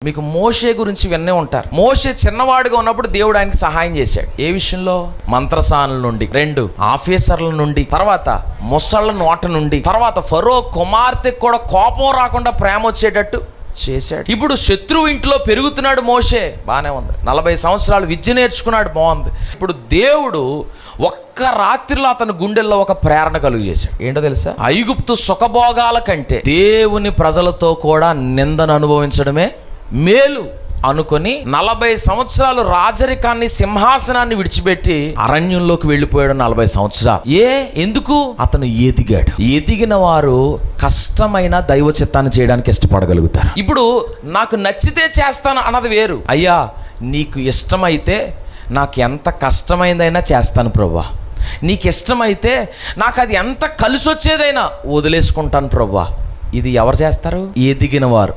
మీకు మోషే గురించి విన్నే ఉంటారు. మోషే చిన్నవాడుగా ఉన్నప్పుడు దేవుడు ఆయనకి సహాయం చేశాడు. ఏ విషయంలో? మంత్రసానుల నుండి, 2 ఆఫీసర్ల నుండి, తర్వాత ముసళ్ళ నోట నుండి, తర్వాత ఫరో కుమార్తెకు కూడా కోపం రాకుండా ప్రేమ వచ్చేటట్టు చేశాడు. ఇప్పుడు శత్రువు ఇంట్లో పెరుగుతున్నాడు మోషే, బాగానే ఉంది. 40 సంవత్సరాలు విద్య నేర్చుకున్నాడు, బాగుంది. ఇప్పుడు దేవుడు ఒక్క రాత్రిలో అతని గుండెల్లో ఒక ప్రేరణ కలుగు చేశాడు. ఏంటో తెలుసా? ఐగుప్తు సుఖభోగాల కంటే దేవుని ప్రజలతో కూడా నిందను అనుభవించడమే మేలు అనుకొని 40 సంవత్సరాలు రాజరికాన్ని, సింహాసనాన్ని విడిచిపెట్టి అరణ్యంలోకి వెళ్ళిపోయాడు. 40 సంవత్సరాలు. ఎందుకు? అతను ఎదిగాడు. ఎదిగిన వారు కష్టమైన దైవ చిత్తాన్ని చేయడానికి ఇష్టపడగలుగుతారు. ఇప్పుడు నాకు నచ్చితే చేస్తాను అన్నది వేరు. అయ్యా, నీకు ఇష్టమైతే నాకు ఎంత కష్టమైందైనా చేస్తాను ప్రభువా, నీకు ఇష్టమైతే నాకు అది ఎంత కలిసి వచ్చేదైనా వదిలేసుకుంటాను ప్రభువా. ఇది ఎవరు చేస్తారు? ఎదిగిన వారు.